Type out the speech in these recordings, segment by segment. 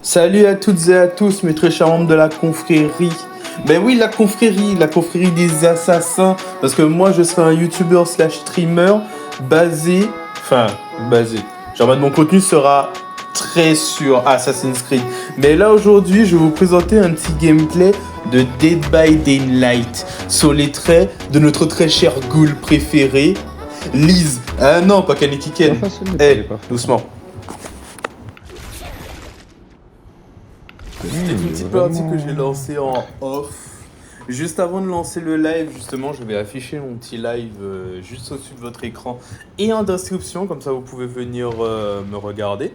Salut à toutes et à tous, mes très chers membres de la confrérie. Ben oui, la confrérie des assassins. Parce que moi, je serai un youtubeur slash streamer basé. Genre, mon contenu sera très sur Assassin's Creed. Mais là, aujourd'hui, je vais vous présenter un petit gameplay de Dead by Daylight sur les traits de notre très cher ghoul préféré, Liz. Ah non, pas Kaneki Ken. Doucement. C'était une petite partie que j'ai lancée en off. Juste avant de lancer le live, justement, je vais afficher mon petit live juste au-dessus de votre écran et en description, comme ça vous pouvez venir me regarder.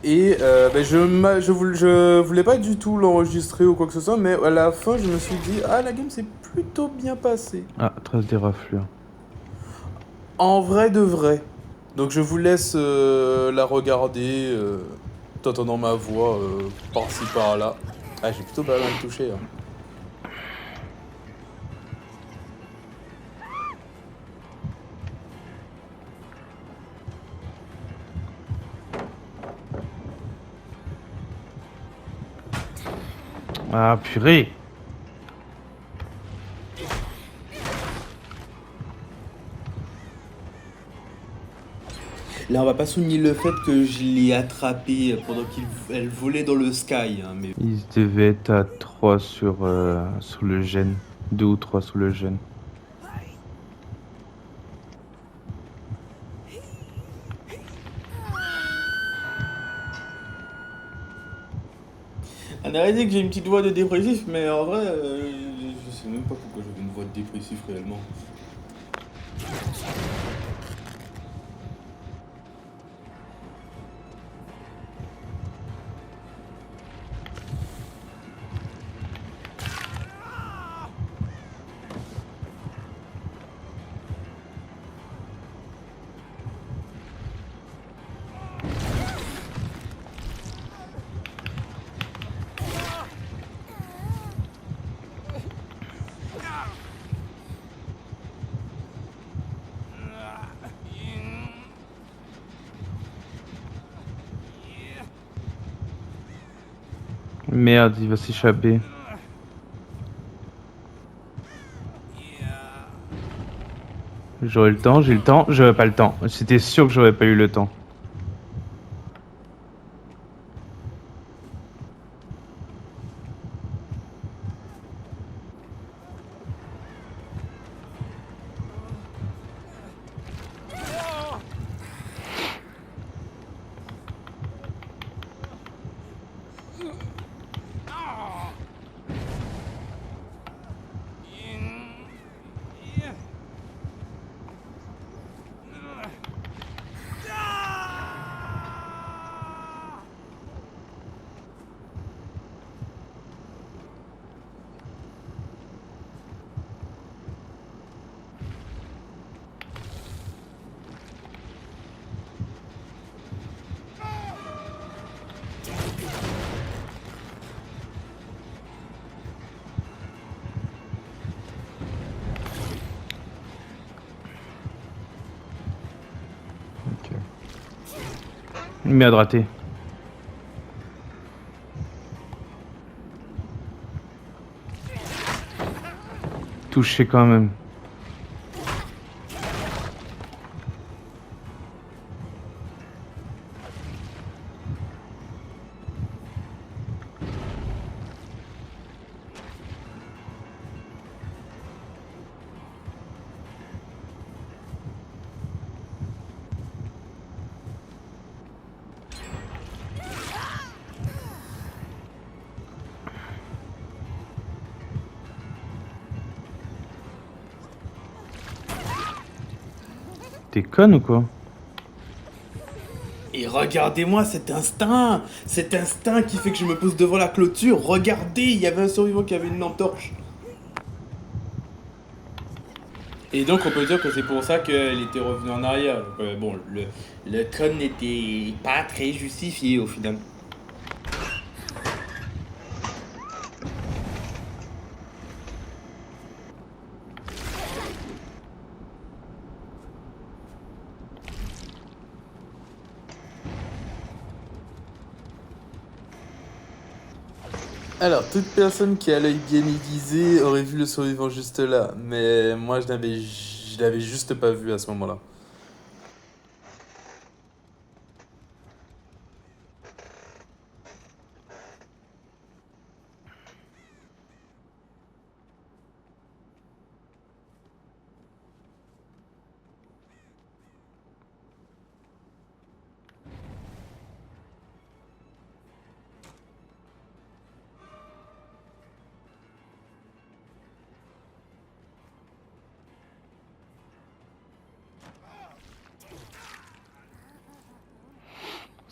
Et je voulais pas du tout l'enregistrer ou quoi que ce soit, mais à la fin, je me suis dit, ah, la game s'est plutôt bien passée. Ah, trace des raflures. En vrai de vrai. Donc je vous laisse la regarder, t'entendant ma voix par-ci par-là. Ah, j'ai plutôt pas mal touché. Hein. Ah, purée. Là, on va pas souligner le fait que je l'ai attrapée pendant qu'elle volait dans le sky. Hein, mais... Ils devaient être à 3 sur le gène. 2 ou 3 sur le gène. On a dit que j'ai une petite voix de dépressif, mais en vrai, je sais même pas pourquoi j'avais une voix de dépressif réellement. Merde, il va s'échapper. J'aurai le temps, j'ai le temps, j'aurais pas le temps. C'était sûr que j'aurais pas eu le temps. Merde, raté. Touché quand même. T'es conne ou quoi? Et regardez-moi cet instinct qui fait que je me pose devant la clôture. Regardez, il y avait un survivant qui avait une lampe torche. Et donc on peut dire que c'est pour ça qu'elle était revenue en arrière. Donc, bon, le code n'était pas très justifié au final. Alors, toute personne qui a l'œil bien aiguisé aurait vu le survivant juste là, mais moi je l'avais juste pas vu à ce moment-là.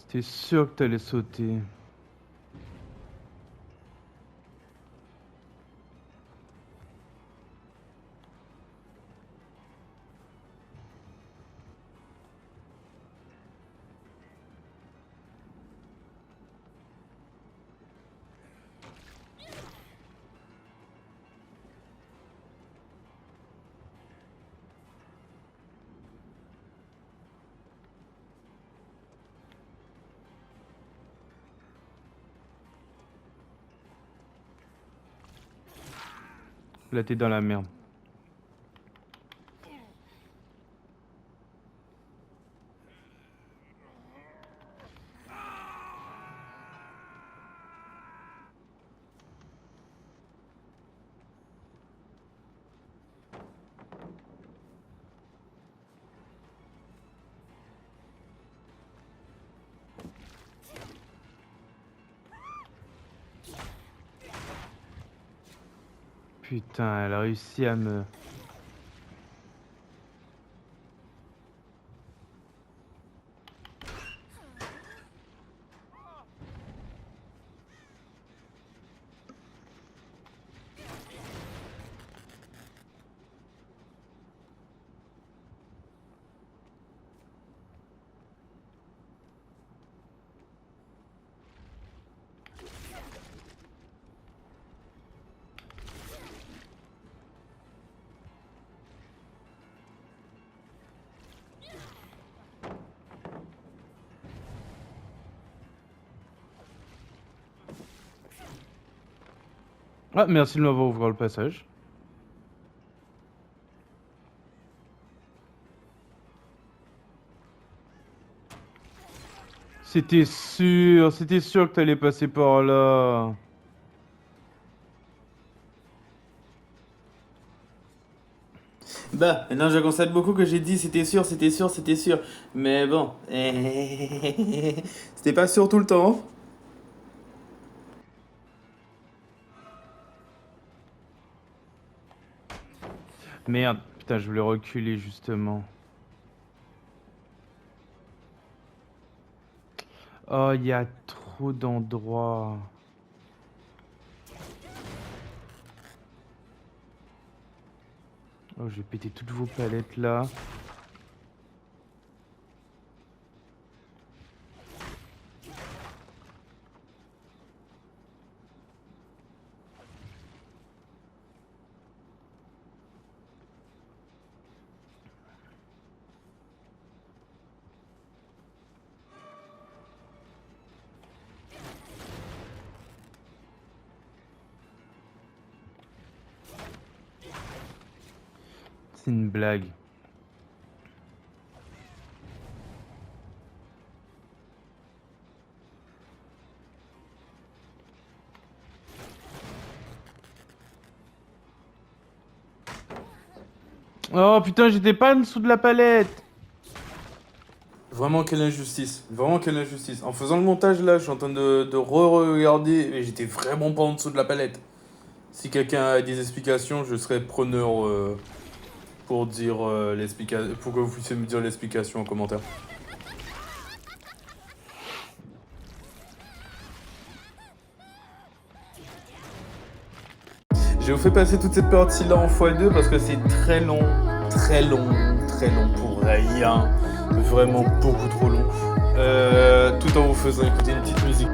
C'était sûr que t'allais sauter. Là, t'es dans la merde. Putain, elle a réussi à me... Ah, merci de m'avoir ouvert le passage. C'était sûr que t'allais passer par là. Bah, maintenant je constate beaucoup que j'ai dit c'était sûr, c'était sûr, c'était sûr. Mais bon, c'était pas sûr tout le temps. Merde, putain, je voulais reculer justement. Oh, il y a trop d'endroits. Oh, je vais péter toutes vos palettes là. C'est une blague. Oh putain, j'étais pas en dessous de la palette. Vraiment quelle injustice, vraiment quelle injustice. En faisant le montage là, je suis en train de re-regarder et j'étais vraiment pas en dessous de la palette. Si quelqu'un a des explications, je serai preneur pour dire pour que vous puissiez me dire l'explication en commentaire. Je vous fais passer toute cette partie-là en x2 parce que c'est très long, très long, très long pour rien. Vraiment beaucoup trop long. Tout en vous faisant écouter une petite musique.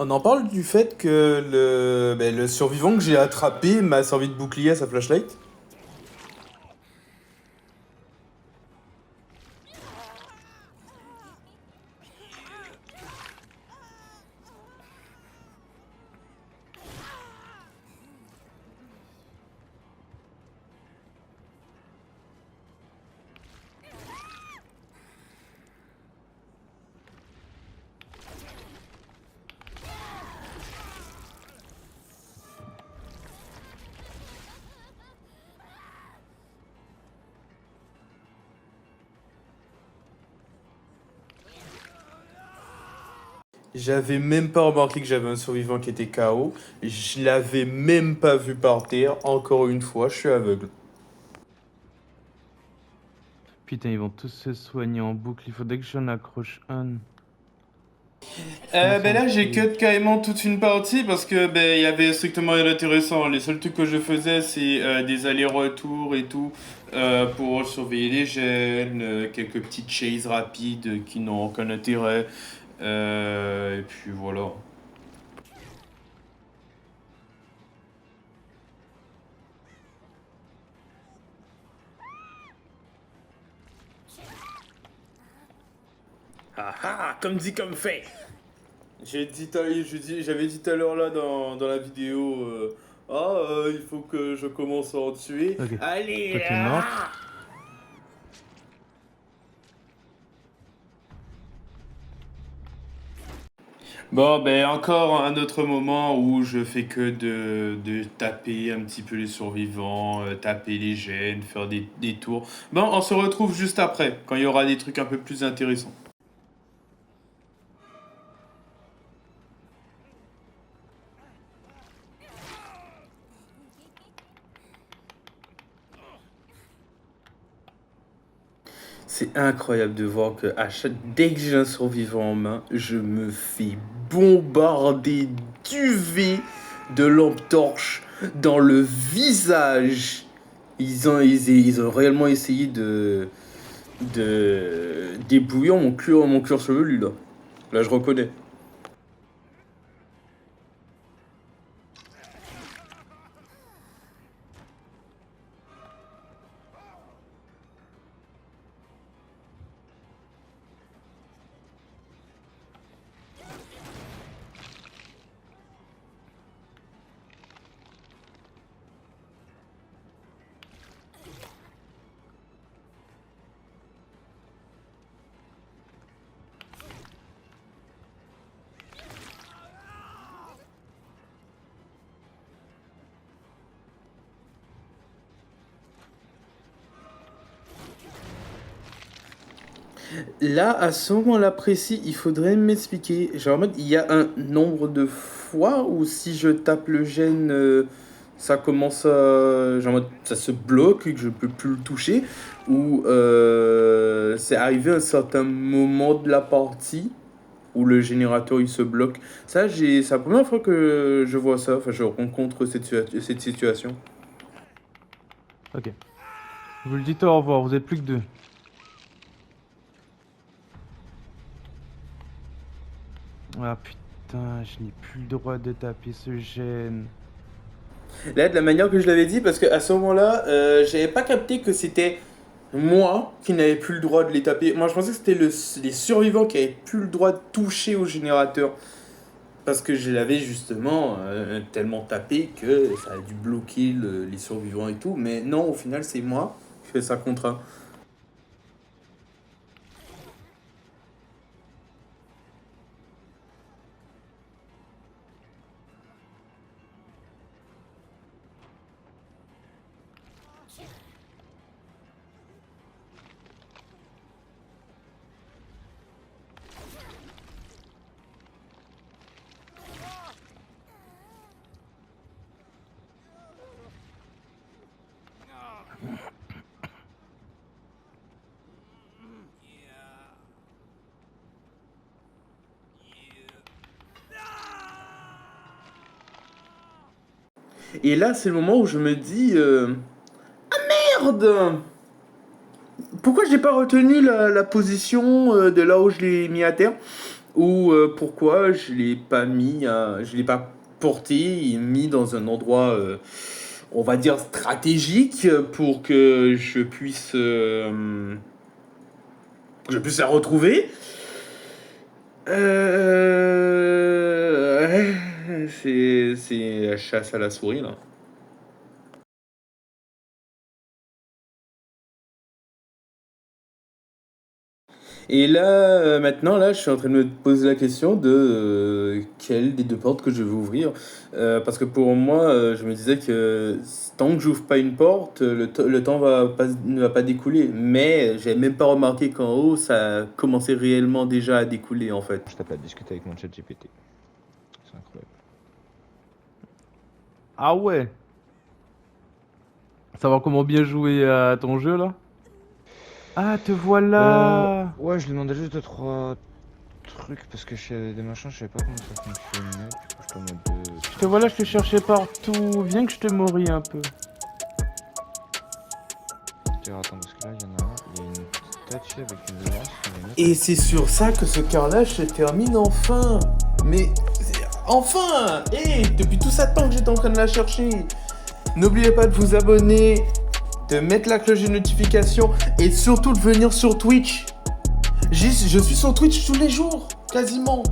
On en parle du fait que le survivant que j'ai attrapé m'a servi de bouclier à sa flashlight. J'avais même pas remarqué que j'avais un survivant qui était KO. Je l'avais même pas vu par terre. Encore une fois, je suis aveugle. Putain, ils vont tous se soigner en boucle. Il faudrait que j'en accroche un. Ben là, j'ai cut carrément toute une partie parce que ben il y avait strictement rien d'intéressant. Les seuls trucs que je faisais, c'est des allers-retours et tout pour surveiller les gènes, quelques petites chases rapides qui n'ont aucun intérêt. Et puis voilà. Ah ah, comme dit, comme fait. J'avais dit tout à l'heure là dans la vidéo, il faut que je commence à en tuer. Ok. Allez, Toi, t'es morte. Bon, ben encore un autre moment où je fais que de taper un petit peu les survivants, taper les gènes, faire des tours. Bon, on se retrouve juste après, quand il y aura des trucs un peu plus intéressants. C'est incroyable de voir que dès que j'ai un survivant en main, je me fais bombarder d'UV de lampes torches dans le visage. Ils ont réellement essayé de débouillir mon cuir chevelu là. Là, je reconnais. Là, à ce moment-là précis, il faudrait m'expliquer. Genre, en mode, il y a un nombre de fois où si je tape le gène, ça commence à. Genre, en mode, ça se bloque et que je peux plus le toucher. Ou c'est arrivé à un certain moment de la partie où le générateur il se bloque. C'est la première fois que je vois ça. Enfin, je rencontre cette situation. Ok. Je vous le dis au revoir, vous êtes plus que deux. Ah putain, je n'ai plus le droit de taper ce gène. Là, de la manière que je l'avais dit, parce qu'à ce moment-là, j'avais pas capté que c'était moi qui n'avais plus le droit de les taper. Moi, je pensais que c'était les survivants qui avaient plus le droit de toucher au générateur. Parce que je l'avais justement tellement tapé que ça a dû bloquer les survivants et tout. Mais non, au final, c'est moi qui fais ça contre un. Et là, c'est le moment où je me dis merde! Pourquoi j'ai pas retenu la position de là où je l'ai mis à terre? ou pourquoi je l'ai pas mis, je l'ai pas porté et mis dans un endroit, on va dire stratégique pour que je puisse la retrouver. C'est la chasse à la souris là. Et là, maintenant, là, je suis en train de me poser la question de quelle des deux portes que je vais ouvrir. Parce que pour moi, je me disais que tant que j'ouvre pas une porte, le temps ne va pas découler. Mais j'avais même pas remarqué qu'en haut, ça commençait réellement déjà à découler en fait. Je tape à discuter avec mon chat GPT. C'est incroyable. Ah ouais. Savoir comment bien jouer à ton jeu là. Ah, te voilà. Ouais, je lui demandais juste 2-3 trucs parce que je fais des machins, je savais pas comment ça fonctionnait. Du coup, je te mode de... Te voilà, je te cherchais partout. Viens que je te morrie un peu. Attends, parce que là, il y en a un. Il y a une statue avec une lance. Et c'est sur ça que ce carrelage se termine enfin. Mais enfin. Depuis tout ce temps que j'étais en train de la chercher. N'oubliez pas de vous abonner, de mettre la cloche de notification et surtout de venir sur Twitch. Je suis sur Twitch tous les jours, quasiment.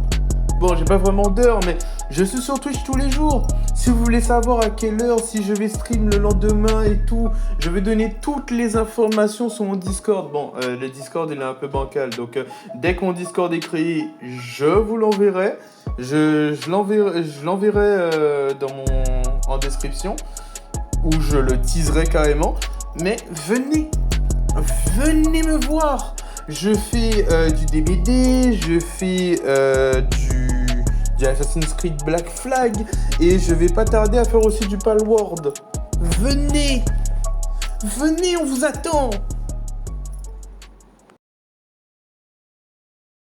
Bon, j'ai pas vraiment d'heure, mais je suis sur Twitch tous les jours. Si vous voulez savoir à quelle heure, si je vais stream le lendemain et tout, je vais donner toutes les informations sur mon Discord. Bon, le Discord, il est un peu bancal, donc dès que mon Discord est créé, je vous l'enverrai. Je l'enverrai en description, ou je le teaserai carrément. Mais venez me voir. Je fais du DBD, je fais du Assassin's Creed Black Flag et je vais pas tarder à faire aussi du Palworld. Venez, on vous attend.